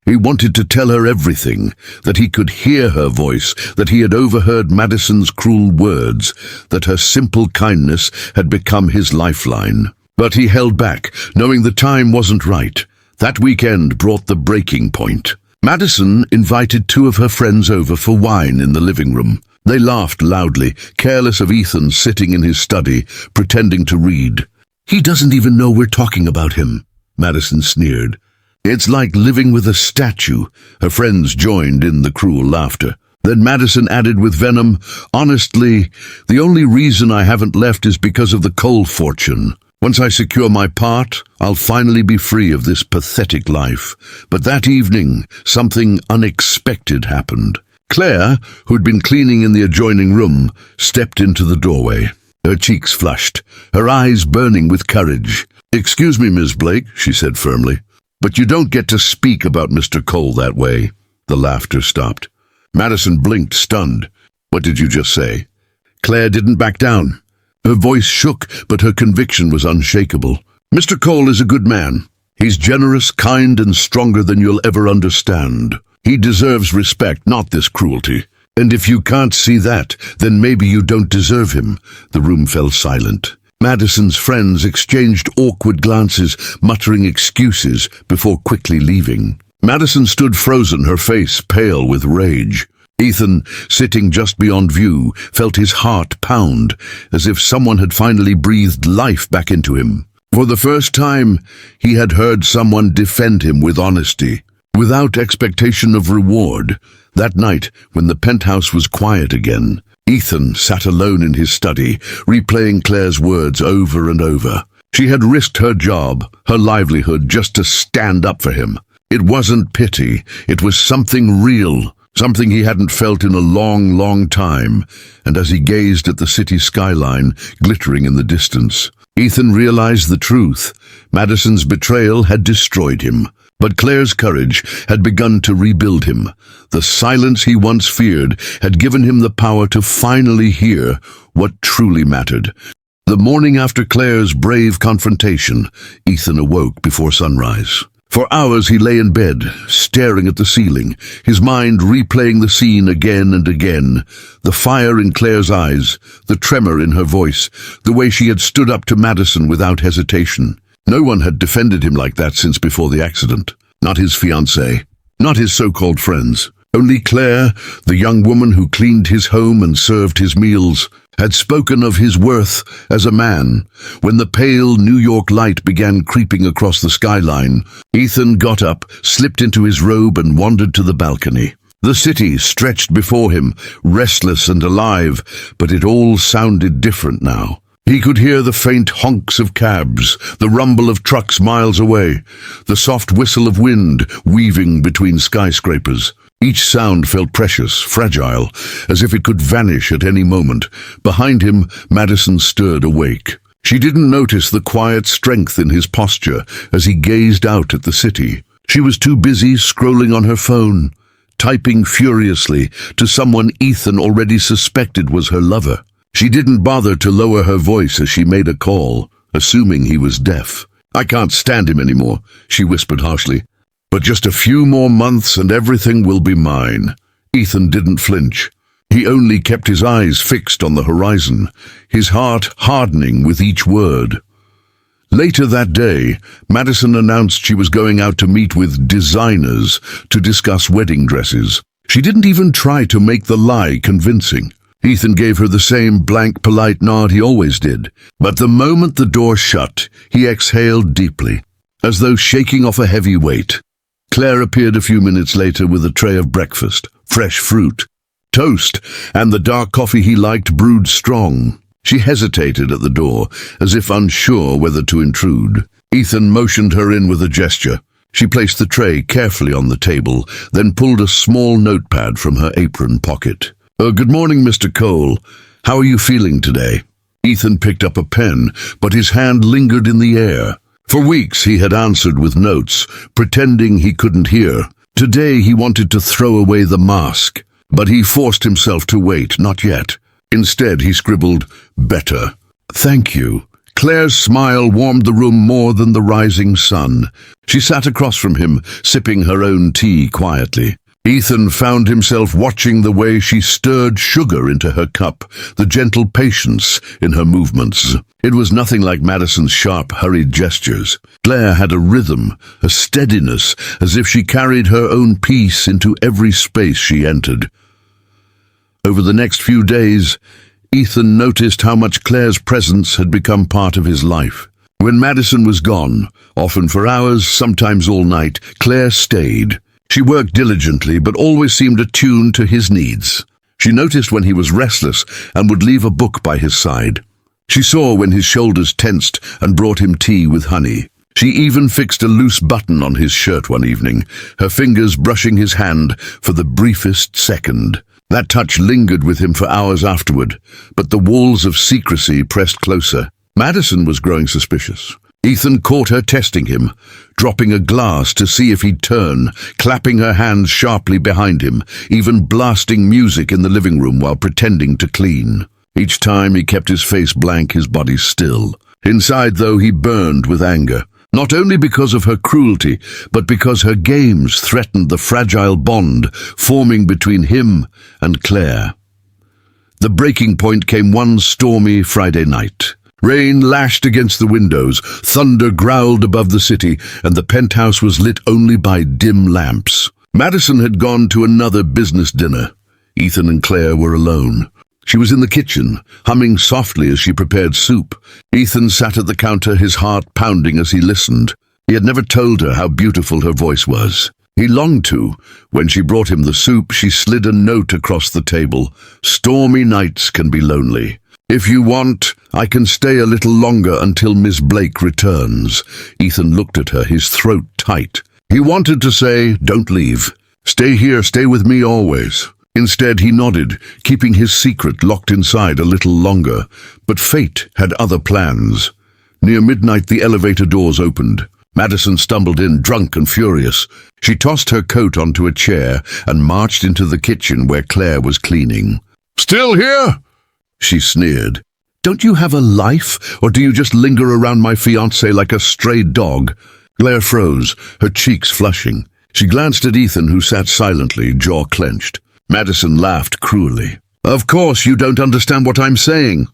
A: He wanted to tell her everything, that he could hear her voice, that he had overheard Madison's cruel words, that her simple kindness had become his lifeline. But he held back, knowing the time wasn't right. That weekend brought the breaking point. Madison invited two of her friends over for wine in the living room. They laughed loudly, careless of Ethan sitting in his study, pretending to read. "He doesn't even know we're talking about him," Madison sneered. "It's like living with a statue." Her friends joined in the cruel laughter. Then Madison added with venom, "Honestly, the only reason I haven't left is because of the Cole fortune. Once I secure my part, I'll finally be free of this pathetic life." But that evening, something unexpected happened. Claire, who'd been cleaning in the adjoining room, stepped into the doorway. Her cheeks flushed, her eyes burning with courage. "Excuse me, Ms. Blake," she said firmly, "but you don't get to speak about Mr. Cole that way." The laughter stopped. Madison blinked, stunned. "What did you just say?" Claire didn't back down. Her voice shook, but her conviction was unshakable. "Mr. Cole is a good man. He's generous, kind, and stronger than you'll ever understand. He deserves respect, not this cruelty. And if you can't see that, then maybe you don't deserve him." The room fell silent. Madison's friends exchanged awkward glances, muttering excuses before quickly leaving. Madison stood frozen, her face pale with rage. Ethan, sitting just beyond view, felt his heart pound, as if someone had finally breathed life back into him. For the first time, he had heard someone defend him with honesty, without expectation of reward. That night, when the penthouse was quiet again, Ethan sat alone in his study, replaying Claire's words over and over. She had risked her job, her livelihood, just to stand up for him. It wasn't pity, it was something real, something he hadn't felt in a long, long time. And as he gazed at the city skyline, glittering in the distance, Ethan realized the truth. Madison's betrayal had destroyed him. But Claire's courage had begun to rebuild him. The silence he once feared had given him the power to finally hear what truly mattered. The morning after Claire's brave confrontation, Ethan awoke before sunrise. For hours he lay in bed, staring at the ceiling, his mind replaying the scene again and again. The fire in Claire's eyes, the tremor in her voice, the way she had stood up to Madison without hesitation. No one had defended him like that since before the accident. Not his fiancée, not his so-called friends. Only Claire, the young woman who cleaned his home and served his meals, had spoken of his worth as a man. When the pale New York light began creeping across the skyline, Ethan got up, slipped into his robe and wandered to the balcony. The city stretched before him, restless and alive, but it all sounded different now. He could hear the faint honks of cabs, the rumble of trucks miles away, the soft whistle of wind weaving between skyscrapers. Each sound felt precious, fragile, as if it could vanish at any moment. Behind him, Madison stirred awake. She didn't notice the quiet strength in his posture as he gazed out at the city. She was too busy scrolling on her phone, typing furiously to someone Ethan already suspected was her lover. She didn't bother to lower her voice as she made a call, assuming he was deaf. "I can't stand him anymore," she whispered harshly. "But just a few more months and everything will be mine." Ethan didn't flinch. He only kept his eyes fixed on the horizon, his heart hardening with each word. Later that day, Madison announced she was going out to meet with designers to discuss wedding dresses. She didn't even try to make the lie convincing. Ethan gave her the same blank, polite nod he always did. But the moment the door shut, he exhaled deeply, as though shaking off a heavy weight. Claire appeared a few minutes later with a tray of breakfast, fresh fruit, toast, and the dark coffee he liked brewed strong. She hesitated at the door, as if unsure whether to intrude. Ethan motioned her in with a gesture. She placed the tray carefully on the table, then pulled a small notepad from her apron pocket. "Good morning, Mr. Cole. How are you feeling today?" Ethan picked up a pen, but his hand lingered in the air. For weeks he had answered with notes, pretending he couldn't hear. Today he wanted to throw away the mask, but he forced himself to wait, not yet. Instead he scribbled, "Better. Thank you." Claire's smile warmed the room more than the rising sun. She sat across from him, sipping her own tea quietly. Ethan found himself watching the way she stirred sugar into her cup, the gentle patience in her movements. It was nothing like Madison's sharp, hurried gestures. Claire had a rhythm, a steadiness, as if she carried her own peace into every space she entered. Over the next few days, Ethan noticed how much Claire's presence had become part of his life. When Madison was gone, often for hours, sometimes all night, Claire stayed. She worked diligently, but always seemed attuned to his needs. She noticed when he was restless and would leave a book by his side. She saw when his shoulders tensed and brought him tea with honey. She even fixed a loose button on his shirt one evening, her fingers brushing his hand for the briefest second. That touch lingered with him for hours afterward, but the walls of secrecy pressed closer. Madison was growing suspicious. Ethan caught her testing him, dropping a glass to see if he'd turn, clapping her hands sharply behind him, even blasting music in the living room while pretending to clean. Each time he kept his face blank, his body still. Inside, though, he burned with anger. not only because of her cruelty, but because her games threatened the fragile bond forming between him and Claire. The breaking point came one stormy Friday night. Rain lashed against the windows, thunder growled above the city, and the penthouse was lit only by dim lamps. Madison had gone to another business dinner. Ethan and Claire were alone. She was in the kitchen, humming softly as she prepared soup. Ethan sat at the counter, his heart pounding as he listened. He had never told her how beautiful her voice was. He longed to. When she brought him the soup, she slid a note across the table. "Stormy nights can be lonely. If you want, I can stay a little longer until Miss Blake returns." Ethan looked at her, his throat tight. He wanted to say, "Don't leave. Stay here, stay with me always." Instead, he nodded, keeping his secret locked inside a little longer. But fate had other plans. Near midnight, the elevator doors opened. Madison stumbled in, drunk and furious. She tossed her coat onto a chair and marched into the kitchen where Claire was cleaning. "Still here?" she sneered. "Don't you have a life, or do you just linger around my fiancé like a stray dog?" Claire froze, her cheeks flushing. She glanced at Ethan, who sat silently, jaw clenched. Madison laughed cruelly. "Of course you don't understand what I'm saying.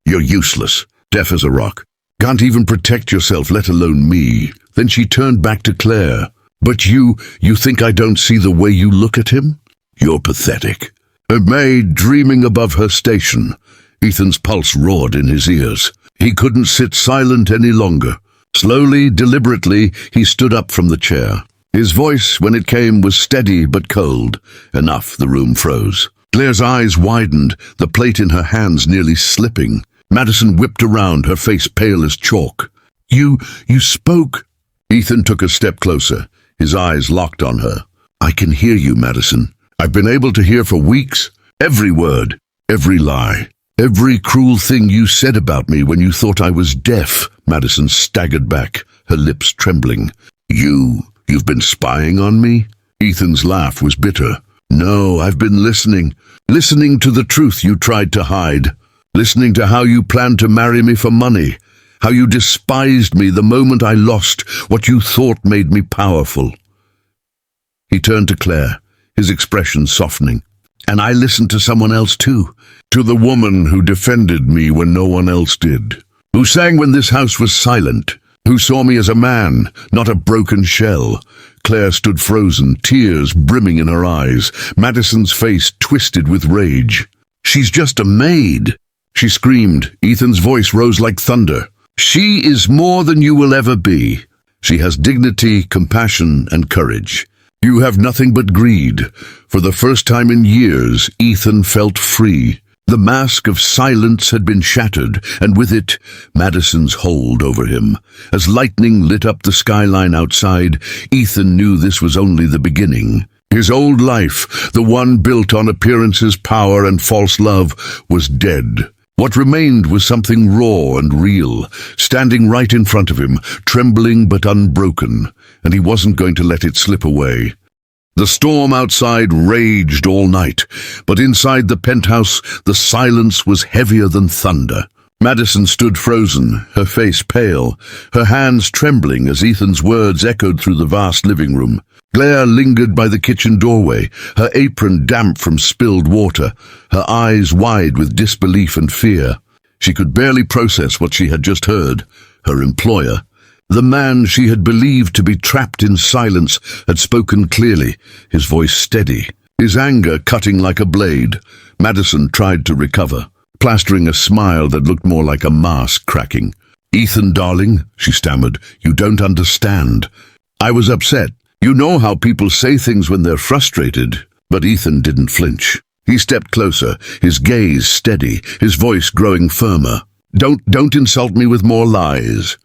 A: You're useless, deaf as a rock. Can't even protect yourself, let alone me." Then she turned back to Claire. "But you think I don't see the way you look at him? You're pathetic." A maid dreaming above her station. Ethan's pulse roared in his ears. He couldn't sit silent any longer. Slowly, deliberately, he stood up from the chair. His voice, when it came, was steady but cold. Enough, the room froze. Claire's eyes widened, the plate in her hands nearly slipping. Madison whipped around, her face pale as chalk. You spoke." Ethan took a step closer, his eyes locked on her. "I can hear you, Madison. I've been able to hear for weeks. Every word, every lie, every cruel thing you said about me when you thought I was deaf." Madison staggered back, her lips trembling. You've been spying on me?" Ethan's laugh was bitter. "No, I've been listening to the truth you tried to hide. Listening to how you planned to marry me for money, how you despised me the moment I lost what you thought made me powerful." He turned to Claire, his expression softening. "And I listened to someone else too, to the woman who defended me when no one else did, who sang when this house was silent, who saw me as a man, not a broken shell." Claire stood frozen, tears brimming in her eyes, Madison's face twisted with rage. "She's just a maid," she screamed. Ethan's voice rose like thunder. "She is more than you will ever be. She has dignity, compassion, and courage. You have nothing but greed." For the first time in years, Ethan felt free. The mask of silence had been shattered, and with it, Madison's hold over him. As lightning lit up the skyline outside, Ethan knew this was only the beginning. His old life, the one built on appearances, power, and false love, was dead. What remained was something raw and real, standing right in front of him, trembling but unbroken, and he wasn't going to let it slip away. The storm outside raged all night, but inside the penthouse the silence was heavier than thunder. Madison stood frozen, her face pale, her hands trembling as Ethan's words echoed through the vast living room. Claire lingered by the kitchen doorway, her apron damp from spilled water, her eyes wide with disbelief and fear. She could barely process what she had just heard. Her employer, the man she had believed to be trapped in silence, had spoken clearly, his voice steady, his anger cutting like a blade. Madison tried to recover, plastering a smile that looked more like a mask cracking. "Ethan, darling," she stammered, "you don't understand. I was upset. You know how people say things when they're frustrated." But Ethan didn't flinch. He stepped closer, his gaze steady, his voice growing firmer. Don't insult me with more lies.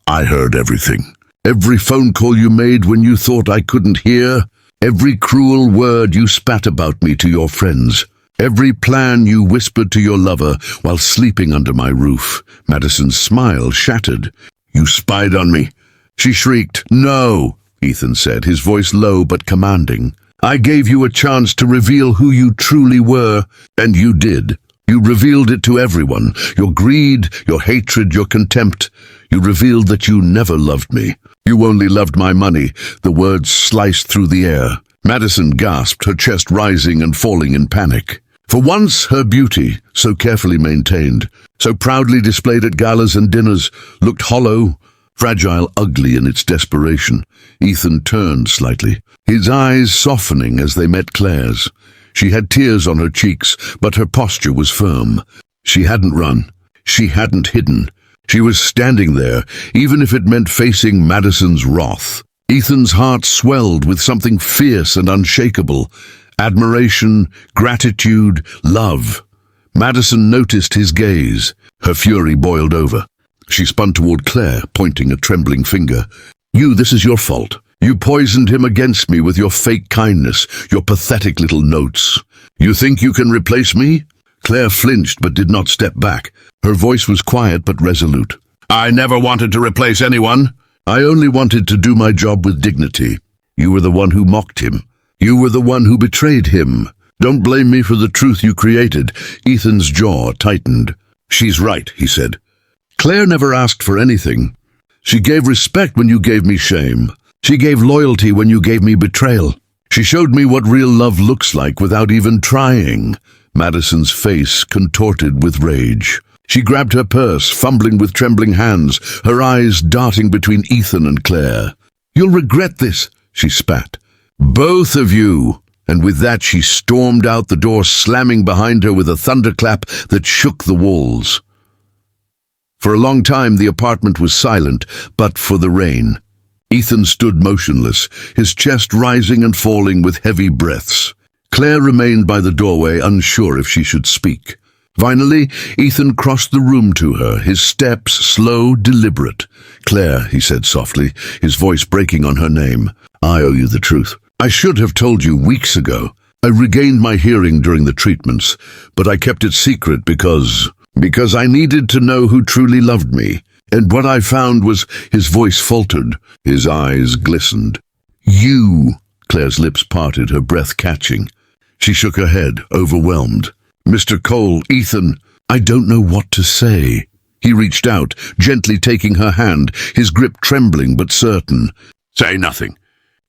A: I heard everything. Every phone call you made when you thought I couldn't hear. Every cruel word you spat about me to your friends. Every plan you whispered to your lover while sleeping under my roof." Madison's smile shattered. "You spied on me." She shrieked. "No," Ethan said, his voice low but commanding. "I gave you a chance to reveal who you truly were, and you did. You revealed it to everyone. Your greed, your hatred, your contempt. You revealed that you never loved me. You only loved my money." The words sliced through the air. Madison gasped, her chest rising and falling in panic. For once, her beauty, so carefully maintained, so proudly displayed at galas and dinners, looked hollow, fragile, ugly in its desperation. Ethan turned slightly, his eyes softening as they met Claire's. She had tears on her cheeks, but her posture was firm. She hadn't run. She hadn't hidden. She was standing there, even if it meant facing Madison's wrath. Ethan's heart swelled with something fierce and unshakable. Admiration, gratitude, love. Madison noticed his gaze. Her fury boiled over. She spun toward Claire, pointing a trembling finger. This is your fault. You poisoned him against me with your fake kindness, your pathetic little notes. You think you can replace me?" Claire flinched but did not step back. Her voice was quiet but resolute. "I never wanted to replace anyone. I only wanted to do my job with dignity. You were the one who mocked him. You were the one who betrayed him. Don't blame me for the truth you created." Ethan's jaw tightened. "She's right," he said. "Claire never asked for anything. She gave respect when you gave me shame. She gave loyalty when you gave me betrayal. She showed me what real love looks like without even trying." Madison's face contorted with rage. She grabbed her purse, fumbling with trembling hands, her eyes darting between Ethan and Claire. "You'll regret this," she spat. "Both of you." And with that she stormed out the door, slamming behind her with a thunderclap that shook the walls. For a long time the apartment was silent, but for the rain. Ethan stood motionless, his chest rising and falling with heavy breaths. Claire remained by the doorway, unsure if she should speak. Finally, Ethan crossed the room to her, his steps slow, deliberate. "Claire," he said softly, his voice breaking on her name, "I owe you the truth. I should have told you weeks ago. I regained my hearing during the treatments, but I kept it secret because I needed to know who truly loved me. And what I found was..." His voice faltered, his eyes glistened. "You." Claire's lips parted, her breath catching. She shook her head, overwhelmed. "Mr. Cole, Ethan, I don't know what to say." He reached out, gently taking her hand, his grip trembling but certain. "Say nothing.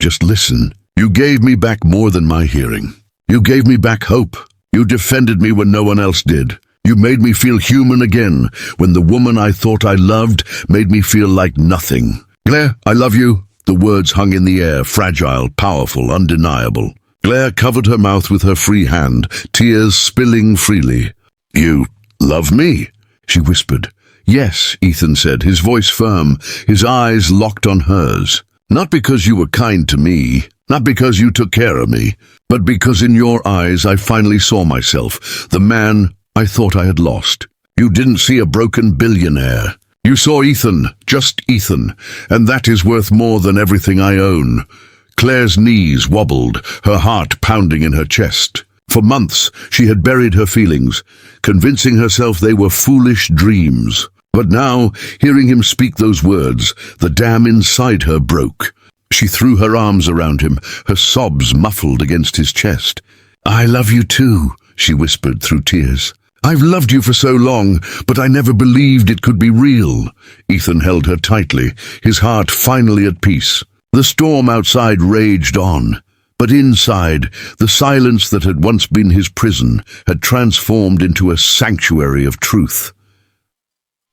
A: Just listen. You gave me back more than my hearing. You gave me back hope. You defended me when no one else did. You made me feel human again, when the woman I thought I loved made me feel like nothing. Claire, I love you." The words hung in the air, fragile, powerful, undeniable. Claire covered her mouth with her free hand, tears spilling freely. "You love me?" she whispered. "Yes," Ethan said, his voice firm, his eyes locked on hers. "Not because you were kind to me, not because you took care of me, but because in your eyes I finally saw myself, the man I thought I had lost. You didn't see a broken billionaire. You saw Ethan, just Ethan, and that is worth more than everything I own." Claire's knees wobbled, her heart pounding in her chest. For months she had buried her feelings, convincing herself they were foolish dreams. But now, hearing him speak those words, the dam inside her broke. She threw her arms around him, her sobs muffled against his chest. "I love you too," she whispered through tears. "I've loved you for so long, but I never believed it could be real." Ethan held her tightly, his heart finally at peace. The storm outside raged on, but inside, the silence that had once been his prison had transformed into a sanctuary of truth.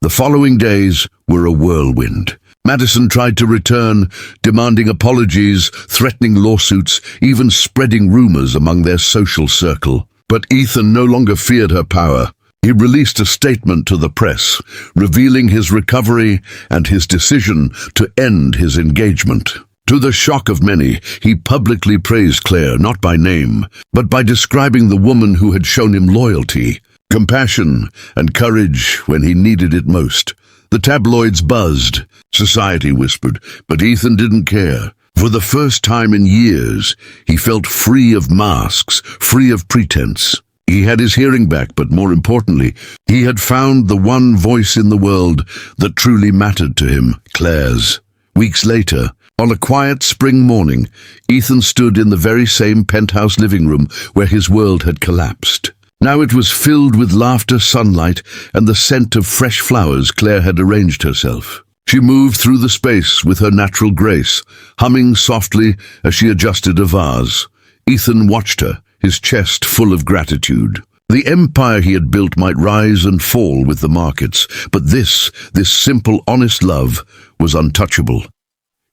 A: The following days were a whirlwind. Madison tried to return, demanding apologies, threatening lawsuits, even spreading rumors among their social circle. But Ethan no longer feared her power. He released a statement to the press, revealing his recovery and his decision to end his engagement. To the shock of many, he publicly praised Claire not by name, but by describing the woman who had shown him loyalty, compassion, and courage when he needed it most. The tabloids buzzed, society whispered, but Ethan didn't care. For the first time in years, he felt free of masks, free of pretense. He had his hearing back, but more importantly, he had found the one voice in the world that truly mattered to him, Claire's. Weeks later, on a quiet spring morning, Ethan stood in the very same penthouse living room where his world had collapsed. Now it was filled with laughter, sunlight, and the scent of fresh flowers Claire had arranged herself. She moved through the space with her natural grace, humming softly as she adjusted a vase. Ethan watched her, his chest full of gratitude. The empire he had built might rise and fall with the markets, but this simple, honest love was untouchable.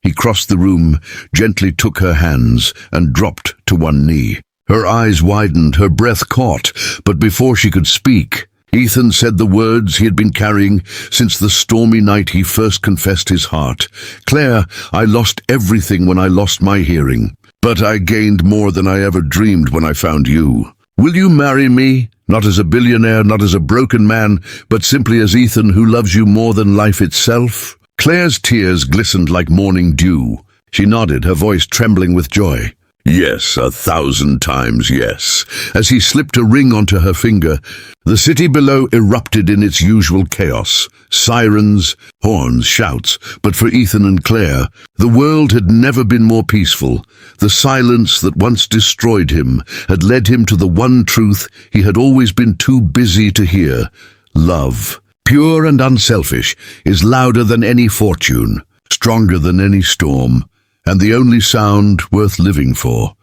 A: He crossed the room, gently took her hands, and dropped to one knee. Her eyes widened, her breath caught, but before she could speak, Ethan said the words he had been carrying since the stormy night he first confessed his heart. "Claire, I lost everything when I lost my hearing, but I gained more than I ever dreamed when I found you. Will you marry me? Not as a billionaire, not as a broken man, but simply as Ethan who loves you more than life itself?" Claire's tears glistened like morning dew. She nodded, her voice trembling with joy. "Yes, 1,000 times yes." As he slipped a ring onto her finger, the city below erupted in its usual chaos. Sirens, horns, shouts. But for Ethan and Claire, the world had never been more peaceful. The silence that once destroyed him had led him to the one truth he had always been too busy to hear. Love, pure and unselfish, is louder than any fortune, stronger than any storm, and the only sound worth living for.